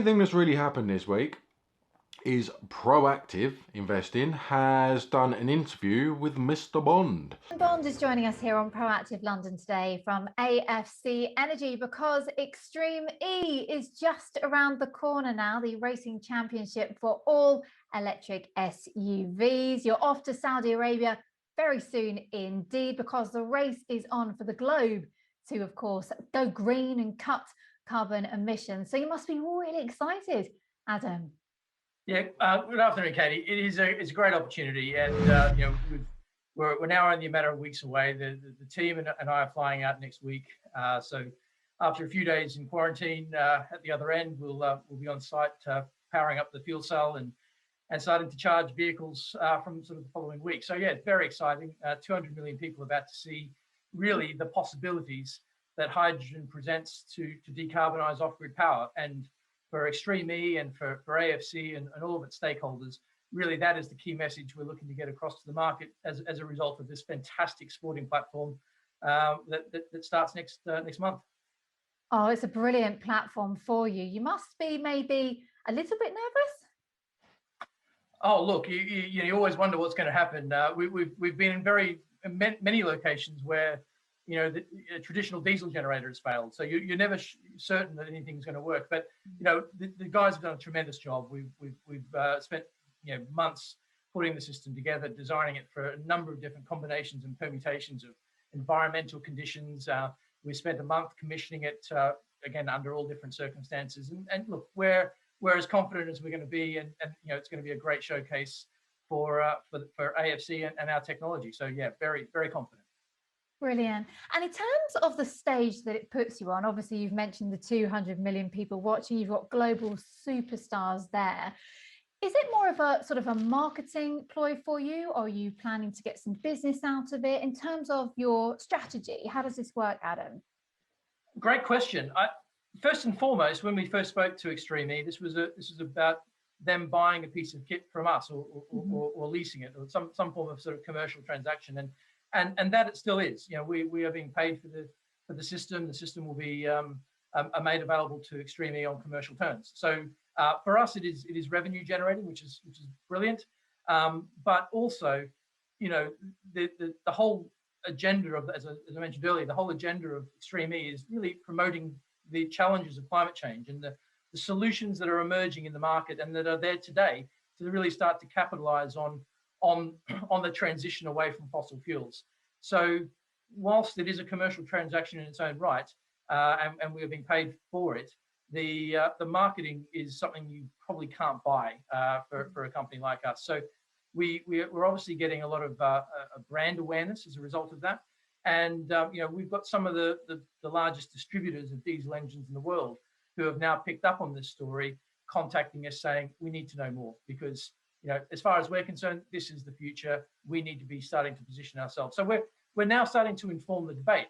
Thing that's really happened this week is Proactive Investing has done an interview with Mr. Bond. Bond is joining us here on Proactive London today from AFC Energy because Extreme E is just around the corner now, the racing championship for all electric SUVs. You're off to Saudi Arabia very soon indeed, because the race is on for the globe to, of course, go green and cut carbon emissions. So you must be really excited, Adam. Yeah, good afternoon, Katie. It's a great opportunity, and we're now only a matter of weeks away. The team and I are flying out next week. So after a few days in quarantine, at the other end, we'll be on site powering up the fuel cell and starting to charge vehicles from sort of the following week. So yeah, it's very exciting. 200 million people about to see really the possibilities that hydrogen presents to decarbonize off-grid power. And for Extreme E and for AFC and all of its stakeholders, really that is the key message we're looking to get across to the market as a result of this fantastic sporting platform that starts next month. Oh, it's a brilliant platform for you. You must be maybe a little bit nervous. Oh, look, you always wonder what's going to happen. We've been in many locations where the traditional diesel generator has failed. So you're never certain that anything's going to work. But the guys have done a tremendous job. We've spent months putting the system together, designing it for a number of different combinations and permutations of environmental conditions. We spent a month commissioning it again under all different circumstances. And look, we're as confident as we're going to be, and it's going to be a great showcase for AFC and our technology. So yeah, very, very confident. Brilliant. And in terms of the stage that it puts you on, obviously you've mentioned the 200 million people watching, you've got global superstars there. Is it more of a sort of a marketing ploy for you, or are you planning to get some business out of it? In terms of your strategy, how does this work, Adam? Great question. First and foremost, when we first spoke to Extreme E, this was about them buying a piece of kit from us or leasing it, or some form of sort of commercial transaction. And that it still is. We are being paid for the system. The system will be made available to Extreme E on commercial terms. So for us, it is revenue generating, which is brilliant. But also, the whole agenda of, as I mentioned earlier, the whole agenda of Extreme E is really promoting the challenges of climate change and the solutions that are emerging in the market and that are there today to really start to capitalize on the transition away from fossil fuels. So whilst it is a commercial transaction in its own right, and we are being paid for it, the marketing is something you probably can't buy for a company like us. So we're obviously getting a lot of brand awareness as a result of that. And we've got some of the largest distributors of diesel engines in the world who have now picked up on this story, contacting us saying, we need to know more, because as far as we're concerned, this is the future. We need to be starting to position ourselves. So we're now starting to inform the debate,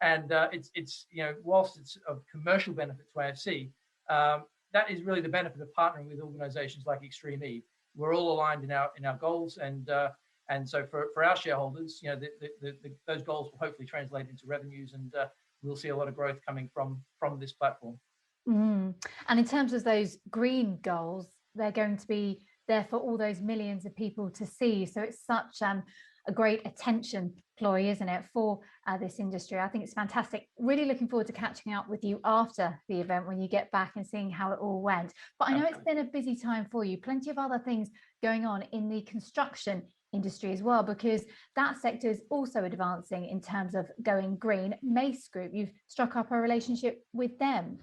and it's whilst it's of commercial benefit to AFC, that is really the benefit of partnering with organisations like Extreme E. We're all aligned in our goals, and so for our shareholders, those goals will hopefully translate into revenues, and we'll see a lot of growth coming from this platform. And in terms of those green goals, they're going to be there for all those millions of people to see. So it's such a great attention ploy, isn't it, for this industry? I think it's fantastic. Really looking forward to catching up with you after the event when you get back and seeing how it all went. But I know it's been a busy time for you. Plenty of other things going on in the construction industry as well, because that sector is also advancing in terms of going green. Mace Group, you've struck up a relationship with them.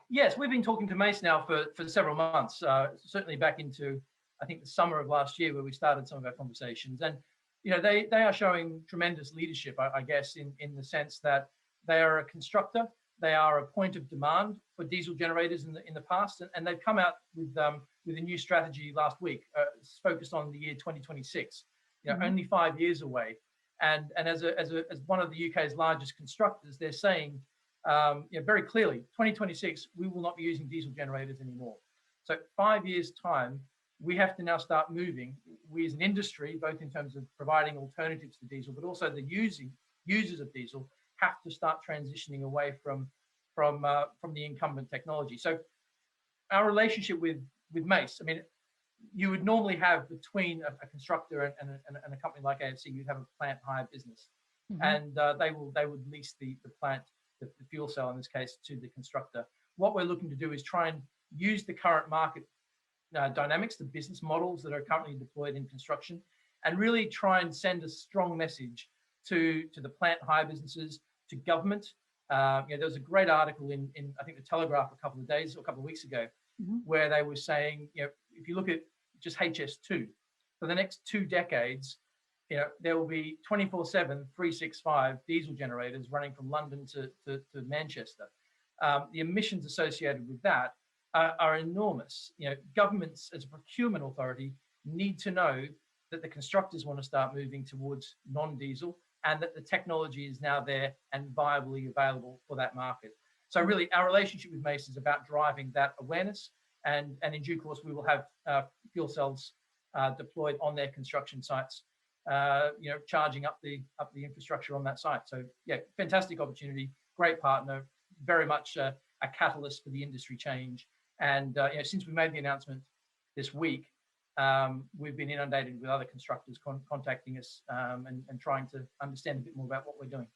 Yes, we've been talking to Mace now for several months, certainly back into, I think, the summer of last year, where we started some of our conversations. And, they are showing tremendous leadership, I guess, in the sense that they are a constructor. They are a point of demand for diesel generators in the past. And they've come out with a new strategy last week, focused on the year 2026, only 5 years away. And as one of the UK's largest constructors, they're saying, very clearly, 2026, we will not be using diesel generators anymore. So 5 years' time, we have to now start moving. We as an industry, both in terms of providing alternatives to diesel, but also the users of diesel, have to start transitioning away from the incumbent technology. So our relationship with Mace, I mean, you would normally have between a constructor and a company like AFC, you'd have a plant hire business, and they would lease the plant, the fuel cell in this case, to the constructor. What we're looking to do is try and use the current market dynamics, the business models that are currently deployed in construction, and really try and send a strong message to the plant hire businesses, to government. There was a great article in I think the Telegraph a couple of weeks ago, where they were saying, if you look at just hs2, for the next 2 decades, there will be 24/7, 365 diesel generators running from London to Manchester. The emissions associated with that are enormous. Governments as a procurement authority need to know that the constructors want to start moving towards non-diesel, and that the technology is now there and viably available for that market. So really, our relationship with Mace is about driving that awareness, and in due course, we will have fuel cells deployed on their construction sites, charging up the infrastructure on that site. So yeah, fantastic opportunity, great partner, very much a catalyst for the industry change. And since we made the announcement this week, we've been inundated with other constructors contacting us and trying to understand a bit more about what we're doing.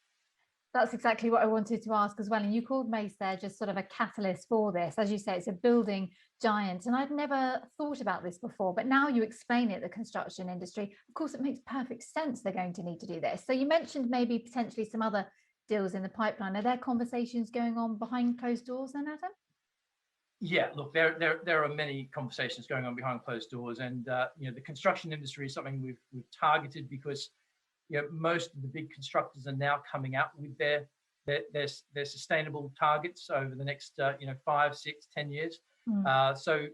That's exactly what I wanted to ask as well. And you called Mace there just sort of a catalyst for this. As you say, it's a building giant. And I'd never thought about this before, but now you explain it, the construction industry, of course, it makes perfect sense they're going to need to do this. So you mentioned maybe potentially some other deals in the pipeline. Are there conversations going on behind closed doors then, Adam? Yeah, look, there are many conversations going on behind closed doors, and the construction industry is something we've targeted because most of the big constructors are now coming out with their sustainable targets over the next 5, 6, 10 years. So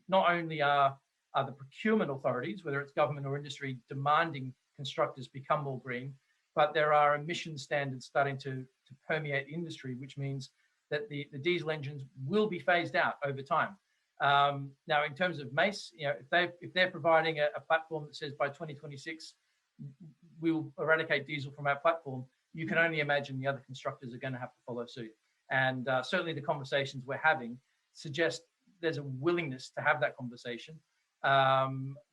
not only are the procurement authorities, whether it's government or industry, demanding constructors become more green, but there are emission standards starting to permeate the industry, which means that the diesel engines will be phased out over time. Now, in terms of Mace, if they're providing a platform that says by 2026 we will eradicate diesel from our platform, you can only imagine the other constructors are going to have to follow suit. And certainly the conversations we're having suggest there's a willingness to have that conversation.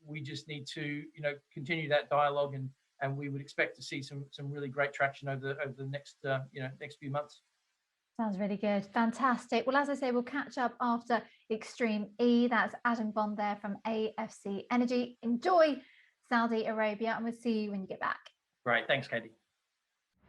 We just need to continue that dialogue, and we would expect to see some really great traction over the next next few months. Sounds really good. Fantastic. Well, as I say, we'll catch up after Extreme E. That's Adam Bond there from AFC Energy. Enjoy Saudi Arabia, and we'll see you when you get back. Great. Thanks, Katie.